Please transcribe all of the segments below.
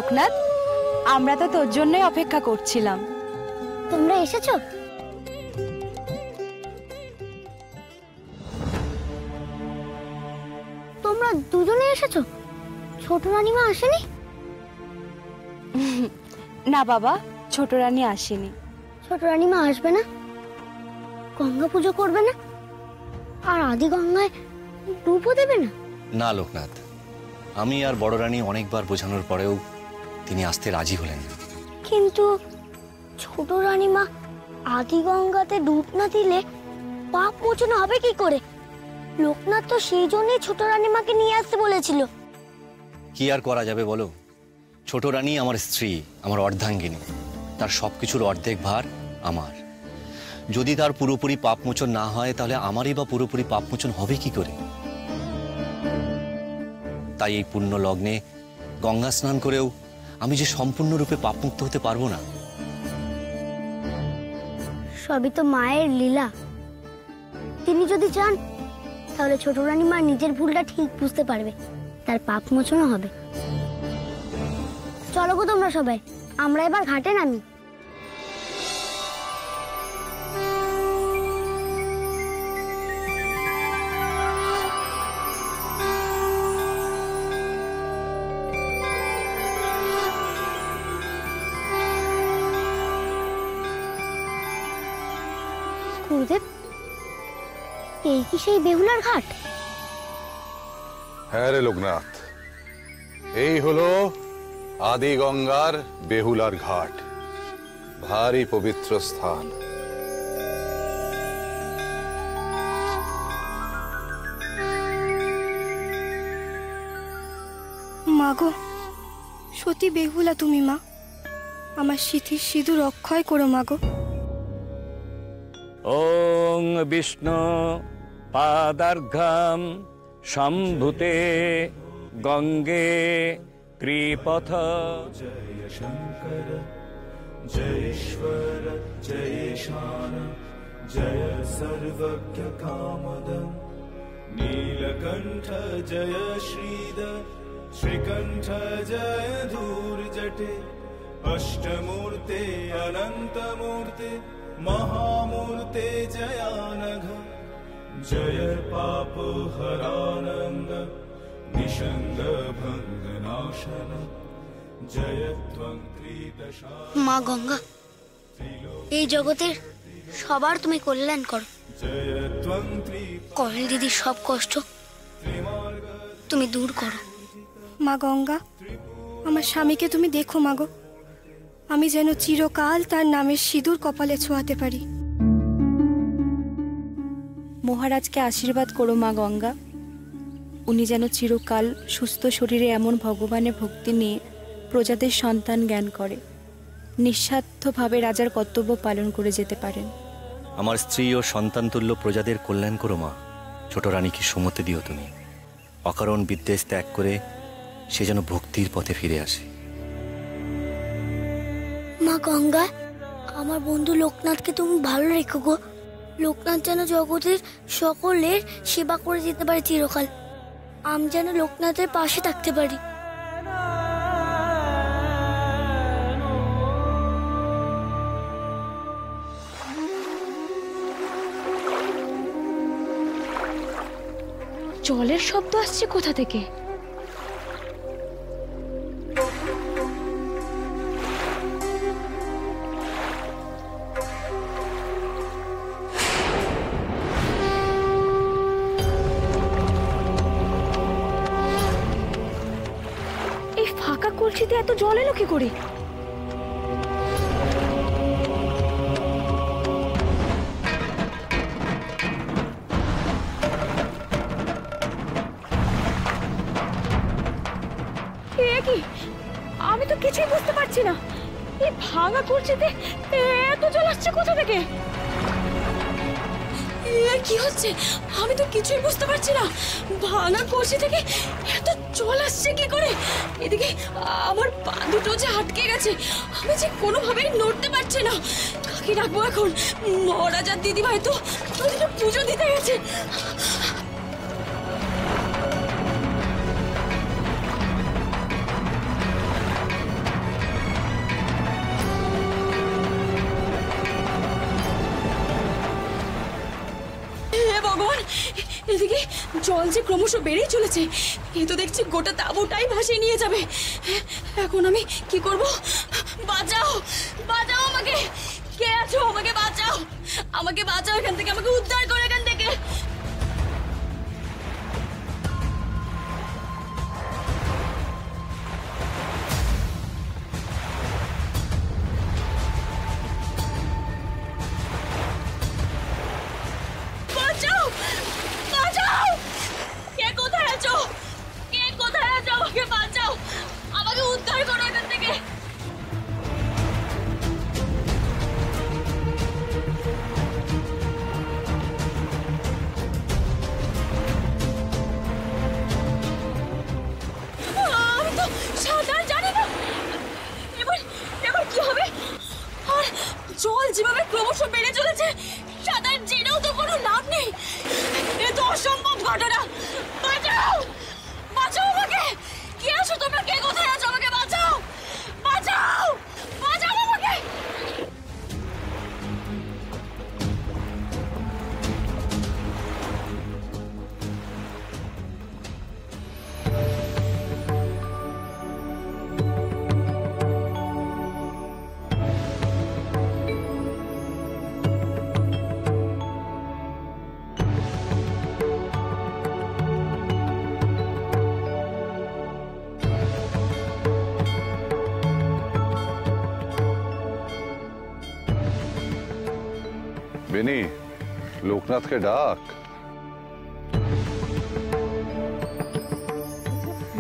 লোকনাথ, আমরা তো তোর জন্যই অপেক্ষা করছিলাম। তোমরা এসেছো? তোমরা দুজনে এসেছো? ছোট রানীমা আসেনি? না বাবা, ছোট রানী আসেনি। ছোট রানীমা আসবে না? গঙ্গা পুজো করবে না? আর আদি গঙ্গায় ডুবও দেবে না? না লোকনাথ, আমি আর বড় রানী অনেকবার বোঝানোর পরেও তিনি আসতে রাজি হলেন না। কিন্তু ছোট রানীমা আদি গঙ্গাতে ডুব না দিলে পাপ মোচন হবে কি করে? লোকনাথ তো সেই জন্যই ছোট রানীমাকে নিয়ে আসতে বলেছিল। কি আর করা যাবে বলো, ছোট রানী আমার স্ত্রী, আমার অর্ধাঙ্গিনী, তার সবকিছুর অর্ধেক ভার আমার। যদি তার পুরোপুরি পাপমোচন না হয় তাহলে আমারই বা পুরোপুরি পাপমোচন হবে কি করে? তাই এই পুণ্য লগ্নে গঙ্গা স্নান করেও আমি যে সম্পূর্ণরূপে পাপমুক্ত হতে পারবো না। সবই তো মায়ের লীলা। তিনি যদি চান তাহলে ছোট রানীমা নিজের ভুলটা ঠিক বুঝতে পারবে, তার পাপ মোচনও হবে। চলো গো তোমরা সবাই, আমরা এবার ঘাটে নামি। গুরুদেব, এই কি সেই বেহুলার ঘাট? হ্যাঁ রে লোকনাথ, এই হলো আদি গঙ্গার বেহুলার ঘাট। ভারী পবিত্র স্থান। মাগো, সতী বেহুলা তুমি মা, আমার সিঁথির সিঁদুর অক্ষয় করো মাগো। ওং বিষ্ণু পাদার্ঘ্যম সম্ভুতে গঙ্গে কৃপথ। জয় শঙ্কর জয়েশ্বর জয়েশান জয় সর্বজ্ঞ কামদ নীলকণ্ঠ জয় শ্রীধর শ্রীকণ্ঠ জয় ধূর্জটে অষ্টমূর্তে অনন্তমূর্তে महामूर्ते जयानघ जय पापहरानन्द निषङ्ग भङ्गनाशन जय त्वं त्रिदशा। মা গঙ্গা, এই জগতের সবার তুমি কল্যাণ করো। जय त्वं করেল দিদির সব কষ্ট তুমি দূর করো। মা গঙ্গা, আমার স্বামীকে তুমি দেখো মাগো, আমি যেন চিরকাল তার নামের সিঁদুর কপালে ছোঁয়াতে পারি। মহারাজকে আশীর্বাদ করো মা গঙ্গা, উনি যেন চিরকাল সুস্থ শরীরে এমন ভগবানের ভক্তি নিয়ে প্রজাদের সন্তান জ্ঞান করে, নিঃস্বার্থভাবে রাজার কর্তব্য পালন করে যেতে পারেন। আমার স্ত্রী ও সন্তানতুল্য প্রজাদের কল্যাণ করো মা। ছোট রানীকে সুমতি দিও তুমি, অকারণ বিদ্বেষ ত্যাগ করে সে যেন ভক্তির পথে ফিরে আসে। মা গঙ্গা, আমার বন্ধু লোকনাথকে তুমি ভালো রেখো গো। লোকনাথ যেন জগতের সকলের সেবা করে যেতে পারে চিরকাল। আমি যেন লোকনাথের পাশে থাকতে পারি। জলের শব্দ আসছে কোথা থেকে? কলসিতে এত জল এলো কি করে? আমি তো কিছুই বুঝতে পারছি না, এই ভাঙা কলসিতে এত জল আসছে কোথা থেকে? কি হচ্ছে? আমি তো কিছুই বুঝতে পারছি না, ভাঙা কলসি থেকে এত জল আসছে কি করে? এদিকে আমার পা দুটো যে আটকে গেছে, আমি যে কোনোভাবেই নড়তে পারছি না। কাকে ডাকবো এখন? মহারাজার দিদিভাই তো পুজো দিতে গেছে। এদিকে জল যে ক্রমশ বেড়েই চলেছে, এ তো দেখছি গোটা তাঁবুটাই ভাসিয়ে নিয়ে যাবে। এখন আমি কি করব? বাঁচাও, বাঁচাও আমাকে! কে আছো? আমাকে বাঁচাও, আমাকে বাঁচাও এখান থেকে, আমাকে উদ্ধার করো এখান থেকে। বাঁচাও, বাঁচাও! কে কোথায় আছো? কে কোথায় আছো? আমাকে বাঁচাও, আমাকে উদ্ধার করো এখান থেকে। আমি তো সাঁতার জানি না, এবার এবার কি হবে? আর জল যেভাবে ক্রমশ বেড়ে চলেছে, সাঁতার জেনেও তো কোনো লাভ নেই। এ তো অসম্ভব ঘটনা। বাঁচাও, বাঁচাও আমাকে! কে আছো তোমরা? কে কোথায় আছো? আমাকে বাঁচাও, বাঁচাও, বাঁচাও আমাকে! বেনি, লোকনাথকে ডাক।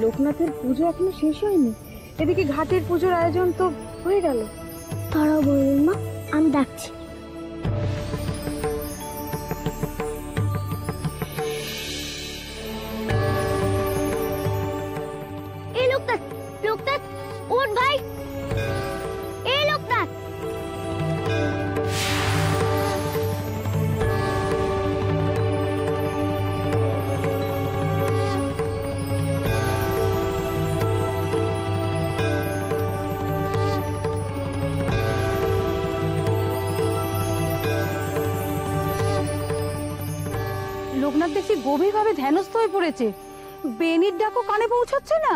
লোকনাথের পুজো এখনো শেষ হয়নি, এদিকে ঘাটের পুজোর আয়োজন তো হয়ে গেল। তারাও বললেন মা, আমি ডাকছি। এই লোকনাথ, লোকনাথ ওঠ ভাই, এই লোকনাথ। লোকনাথ দেখছি গভীরভাবে ধ্যানস্থ হয়ে পড়েছে, বেনির ডাকও কানে পৌঁছচ্ছে না।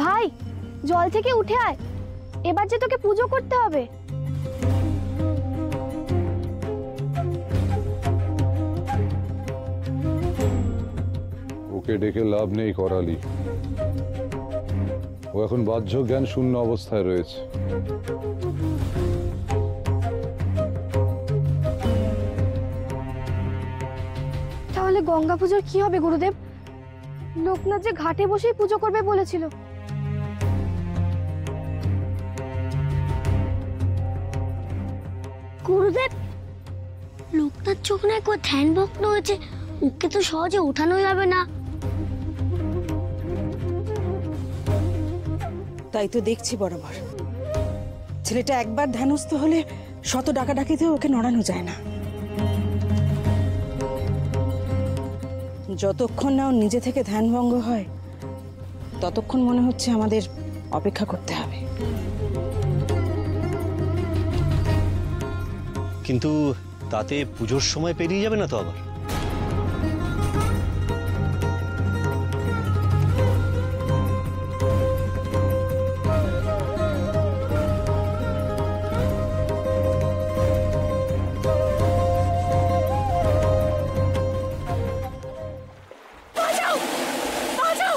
ভাই, জল থেকে উঠে আয়, এবার যে তোকে পুজো করতে হবে। ওকে ডেকে লাভ নেই করালি, ও এখন বাহ্য জ্ঞান শূন্য অবস্থায় রয়েছে। তাহলে গঙ্গা পুজোর কি হবে গুরুদেব? লোকনাথ যে ঘাটে বসেই পুজো করবে বলেছিল। গুরুদেব, লোকনাথ চোখ না একবার ধ্যান ভগ্ন হয়েছে, ওকে তো সহজে ওঠানো যাবে না। তাই তো দেখছি বরাবর, ছেলেটা একবার ধ্যানস্থ হলে শত ডাকাডাকিতেও ওকে নড়ানো যায় না। যতক্ষণ না ও নিজে থেকে ধ্যানভঙ্গ হয়, ততক্ষণ মনে হচ্ছে আমাদের অপেক্ষা করতে হবে। কিন্তু তাতে পুজোর সময় পেরিয়ে যাবে না তো আবার? বাঁচাও, বাঁচাও!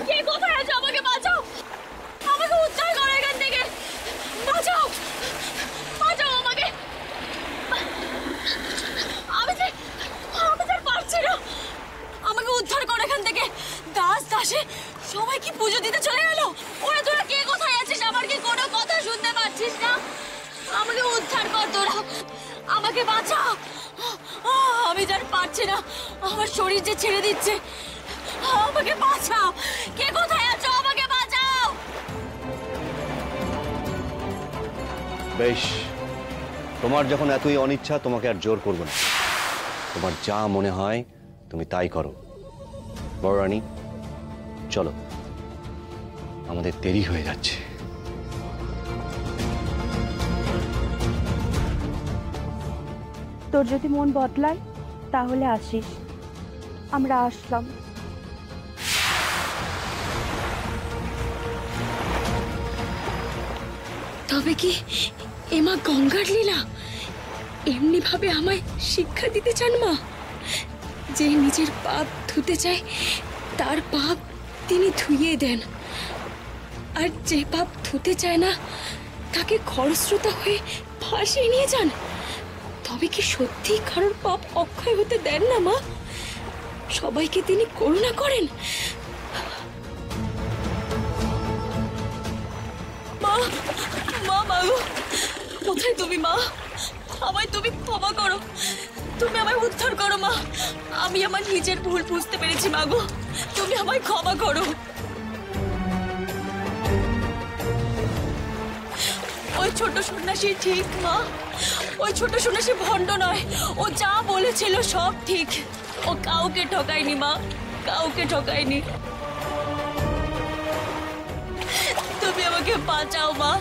কে কোথায় আছো? আমাকে বাঁচাও, আমাকে উদ্ধার করো এখান থেকে। বাঁচাও, বাঁচাও আমাকে! আমি যে পারছি না, আমাকে উদ্ধার করো এখান থেকে। দাস দাসে সবাই কি পুজো দিতে চলে গেল? ওরা তোরা কে কোথায় আছিস? আমার কি কোনো কথা শুনতে পাচ্ছিস না? আমাকে উদ্ধার কর তোরা, আমাকে বাঁচাও। আমি যার পারছি না, আমার শরীর যে ছেড়ে দিচ্ছে। আমাকে বাঁচাও, কে কোথায় আছো? আমাকে বাঁচাও। বেশ, তোমার যখন এতই অনিচ্ছা, তোমাকে আর জোর করব না। তোমার যা মনে হয় তুমি তাই করো। বড় রানী, চলো, আমাদের দেরি হয়ে যাচ্ছে। তোর যদি মন বদলায় তাহলে আসিস। আমরা আসলাম। তবে কি এমা গঙ্গার লীলা? এমনি ভাবে আমায় শিক্ষা দিতে চান মা? যে নিজের পাপ ধুতে চায় তার পাপ তিনি ধুইয়ে দেন, আর যে পাপ ধুতে চায় না তাকে খরস্রোতা হয়ে ফাঁসিয়ে নিয়ে যান। তবে কি সত্যি কারোর পাপ অক্ষয় হতে দেন না মা? সবাইকে তিনি করুণা করেন। মা, মা, মা গো, কোথায় তুমি মা? আমায় তুমি ক্ষমা করো, তুমি আমায় উদ্ধার করো মা। আমি আমার নিজের ভুল বুঝতে পেরেছি মা গো, তুমি আমায় ক্ষমা করো। ওই ছোট সন্ন্যাসী ঠিক মা, ওই ছোট সন্ন্যাসী ভণ্ড নয়। ও যা বলেছিল সব ঠিক, ও কাউকে ঠকায়নি মা, কাউকে ঠকায়নি। তুমি আমাকে বাঁচাও মা,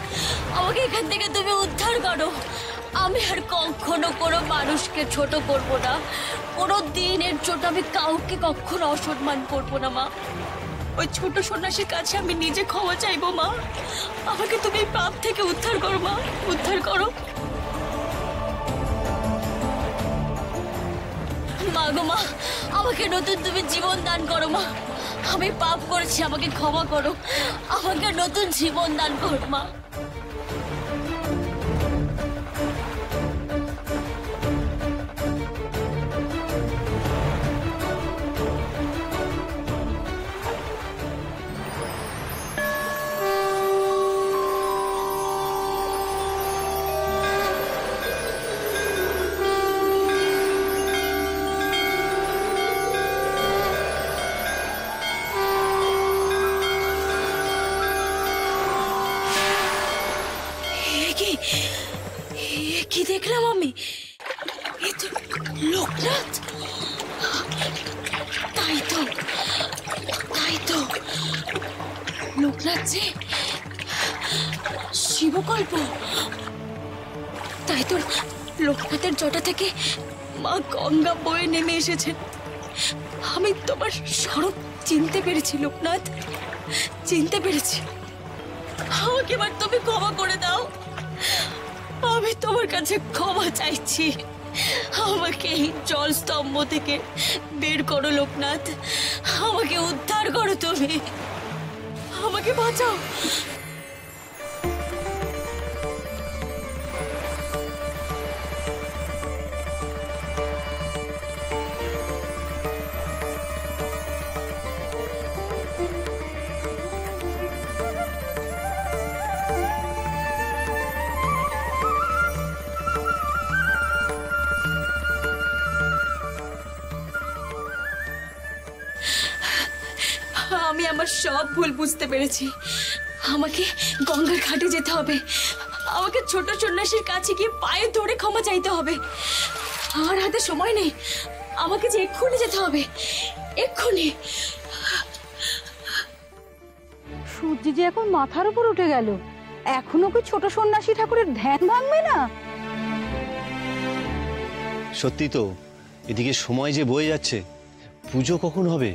আমাকে এখান থেকে তুমি উদ্ধার করো। আমি আর কখনো কোনো মানুষকে ছোট করব না, কোনো দিনের ছোট আমি কাউকে কখনো অসম্মান করবো না মা। ওই ছোট সন্ন্যাসীর কাছে আমি নিজে ক্ষমা চাইবো মা। আমাকে তুমি পাপ থেকে উদ্ধার করো মা, উদ্ধার করো মা গো মা। আমাকে নতুন তুমি জীবন দান করো মা। আমি পাপ করেছি, আমাকে ক্ষমা করো, আমাকে নতুন জীবন দান করো মা। কি দেখলাম আমি? এ তো লোকনাথ। তাই তো, তাই তো, লোকনাথ যে শিবকল্প। তাই তো লোকনাথের জটা থেকে মা গঙ্গা বয়ে নেমে এসেছেন। আমি তোমার স্বরূপ চিনতে পেরেছি লোকনাথ, চিনতে পেরেছি। আমাকে এবার তুমি ক্ষমা করে দাও, আমি তোমার কাছে ক্ষমা চাইছি। আমাকে এই জলস্তম্ভ থেকে বের করো লোকনাথ, আমাকে উদ্ধার করো, তুমি আমাকে বাঁচাও। আমি আমার সব ভুল বুঝতে পেরেছি। আমাকে গঙ্গার ঘাটে যেতে হবে, আমাকে ছোট সন্ন্যাসীর কাছে গিয়ে পায়ে ধরে ক্ষমা চাইতে হবে। আমার হাতে সময় নেই, আমাকে যে এক্ষুনি যেতে হবে, এক্ষুনি। সূর্য যে এখন মাথার উপর উঠে গেল, এখনো কি ছোট সন্ন্যাসী ঠাকুরের ধ্যান ভাঙবে না? সত্যি তো, এদিকে সময় যে বয়ে যাচ্ছে, পুজো কখন হবে?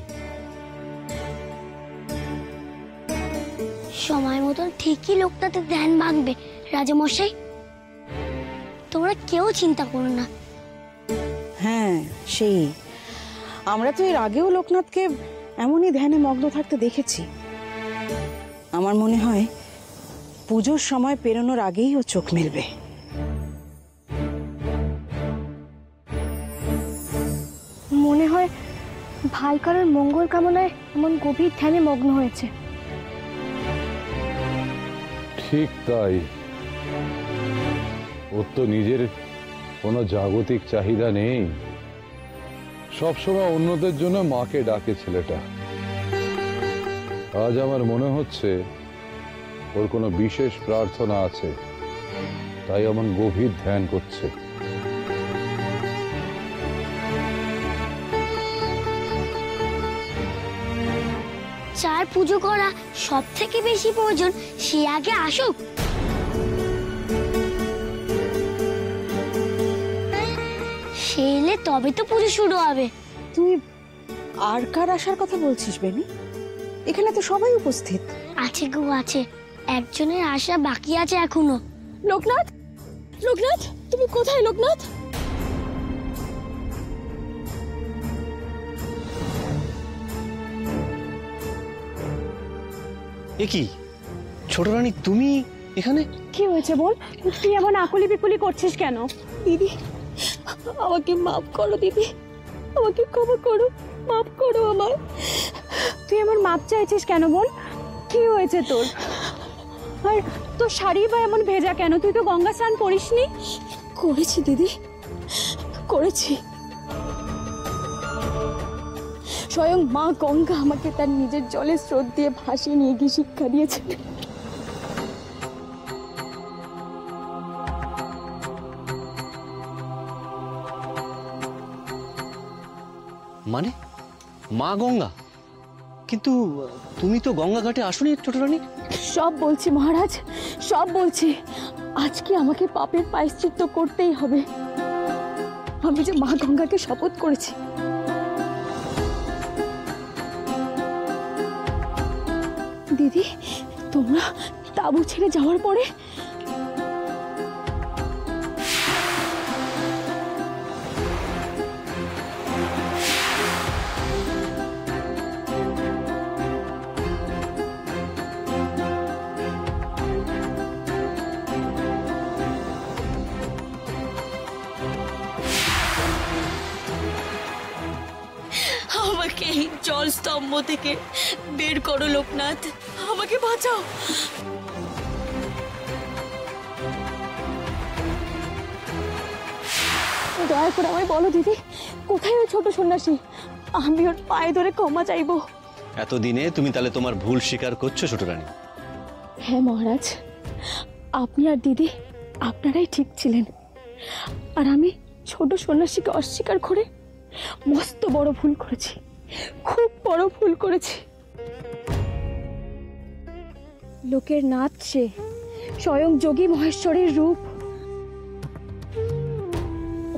সময় মতন ঠিকই লোকনাথের ধ্যান ভাঙবে রাজামশাই, তোমরা কেউ চিন্তা করো না। হ্যাঁ, সেই আমরা তো এর আগেও লোকনাথকে এমনই ধ্যানে মগ্ন থাকতে দেখেছি। আমার মনে হয় পুজোর সময় পেরোনোর আগেই ও চোখ মেলবে। মনে হয় ভাইকারের মঙ্গল কামনায় এমন গভীর ধ্যানে মগ্ন হয়েছে। ঠিক তাই। ওর তো নিজের কোনো জাগতিক চাহিদা নেই, সবসময় অন্যদের জন্য মাকে ডাকে ছেলেটা। আজ আমার মনে হচ্ছে ওর কোনো বিশেষ প্রার্থনা আছে, তাই এমন গভীর ধ্যান করছে। যার পুজো করা সব থেকে বেশি প্রয়োজন সে আগে আসুক। সে এলে তবে তো পুজো শুরু হবে। তুই আর কার আসার কথা বলছিস বেনি? এখানে তো সবাই উপস্থিত। আছে গো আছে, একজনের আশা বাকি আছে এখনো। লোকনাথ, লোকনাথ তুমি কোথায় লোকনাথ? এ কি ছোট রানী, তুমি এখানে? কি হয়েছে বল, তুই এমন আকুলি বিকুলি করছিস কেন? দিদি আমাকে মাফ করো, দিদি আমাকে ক্ষমা করো, মাফ করো আমায়। তুই এমন মাপ চাইছিস কেন বল? কি হয়েছে তোর? আর তোর শাড়ি বা এমন ভেজা কেন? তুই তো গঙ্গা স্নান করিসনি। করেছি দিদি, করেছি। স্বয়ং মা গঙ্গা আমাকে তার নিজের জলের স্রোত দিয়ে ভাসিয়ে নিয়ে গিয়ে শিক্ষা দিয়েছেন। মানে মা গঙ্গা? কিন্তু তুমি তো গঙ্গা ঘাটে আসোনি ছোট রানী। সব বলছি মহারাজ, সব বলছি। আজকে আমাকে পাপের প্রায়শ্চিত্ত করতেই হবে। আমি যে মা গঙ্গাকে শপথ করেছি। দিদি তোমরা তাঁবু ছেড়ে যাওয়ার পরে আমাকে এই জল স্তম্ভ থেকে বের করো লোকনাথ, আমাকে বাঁচাও। দয়া করে আমায় বলো দিদি, কোথায় ওই ছোট সন্ন্যাসী? আমি ওর পায়ে ধরে ক্ষমা চাইবো। এতদিনে তুমি তাহলে তোমার ভুল স্বীকার করছো ছোট রানী? হ্যাঁ মহারাজ, আপনি আর দিদি আপনারাই ঠিক ছিলেন, আর আমি ছোট সন্ন্যাসীকে অস্বীকার করে মস্ত বড় ভুল করেছি, খুব বড় ভুল করেছি। লোকের নাথ সে, স্বয়ং যোগী মহেশ্বরের রূপ।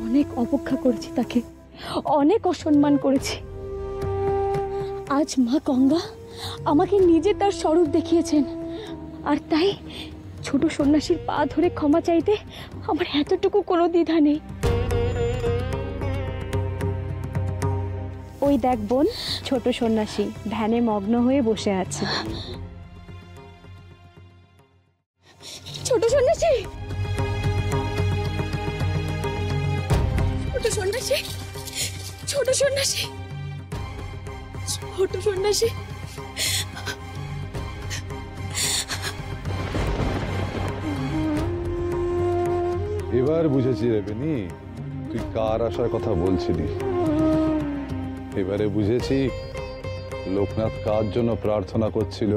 অনেক অবজ্ঞা করেছি তাকে, অনেক অসম্মান করেছি। আজ মা গঙ্গা আমাকে নিজে তার স্বরূপ দেখিয়েছেন, আর তাই ছোট সন্ন্যাসীর পা ধরে ক্ষমা চাইতে আমার এতটুকু কোনো দ্বিধা নেই। ওই দেখ বোন, ছোট সন্ন্যাসী ধ্যানে মগ্ন হয়ে বসে আছে। ছোট সন্ন্যাসী, ছোট সন্ন্যাসী, ছোট সন্ন্যাসী, ছোট সন্ন্যাসী। এবার বুঝেছি রে বেনি, তুই কার আসার কথা বলছিলি। এবারে বুঝেছি লোকনাথ কার জন্য প্রার্থনা করছিল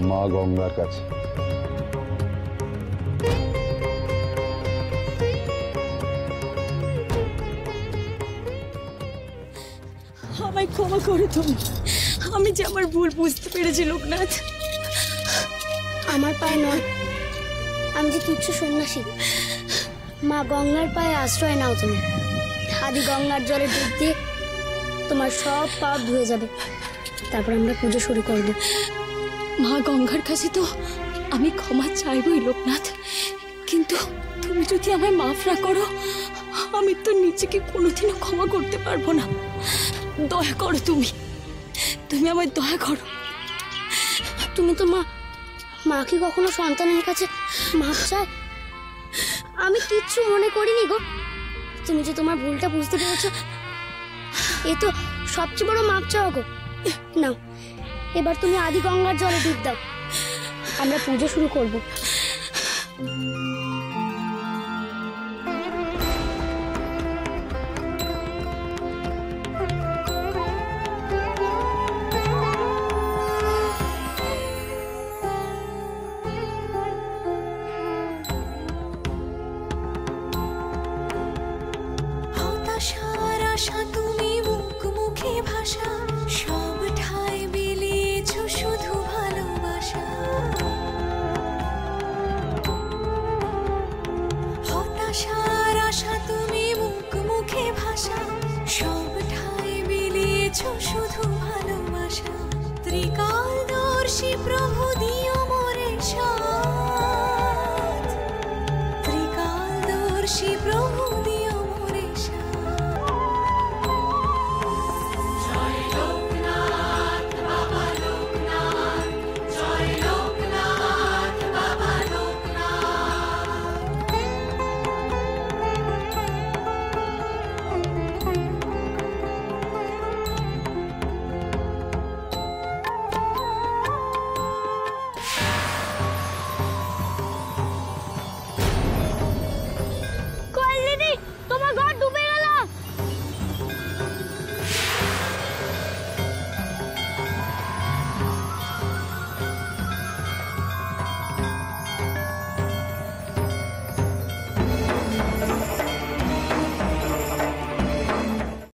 মা গঙ্গার কাছে। আমায় ক্ষমা করে তুমি, আমি যে আমার ভুল বুঝতে পেরেছি লোকনাথ। আমার পায়ে নয়, আমি যে তুচ্ছ সন্ন্যাসী। মা গঙ্গার পায়ে আশ্রয় নাও তুমি। আদি গঙ্গার জলে ডুব দিয়ে তোমার সব পাপ ধুয়ে যাবে, তারপর আমরা পুজো শুরু করব। মা গঙ্গার কাছে তো আমি ক্ষমা চাইবই লোকনাথ, কিন্তু তুমি যদি আমায় মাফ না করো, আমি তো নিজেকে কোনোদিনও ক্ষমা করতে পারবো না। দয়া করো তুমি, তুমি আমায় দয়া করো। তুমি তো মা কি কখনো সন্তানের কাছে মাপ চায়? আমি কিচ্ছু মনে করিনি গো। তুমি যে তোমার ভুলটা বুঝতে পেরেছো, এ তো সবচেয়ে বড় মাপ চাও গো। নাও, এবার তুমি আদি গঙ্গার জলে ডুব দাও, আমরা পুজো শুরু করব। তুমি মুখ মুখে ভাষা, সব ঠাই বিলিয়েছ শুধু ভালোবাসা। হতাশার আশা তুমি মুখ মুখে ভাষা ত্রিকালদর্শী প্রভু দিও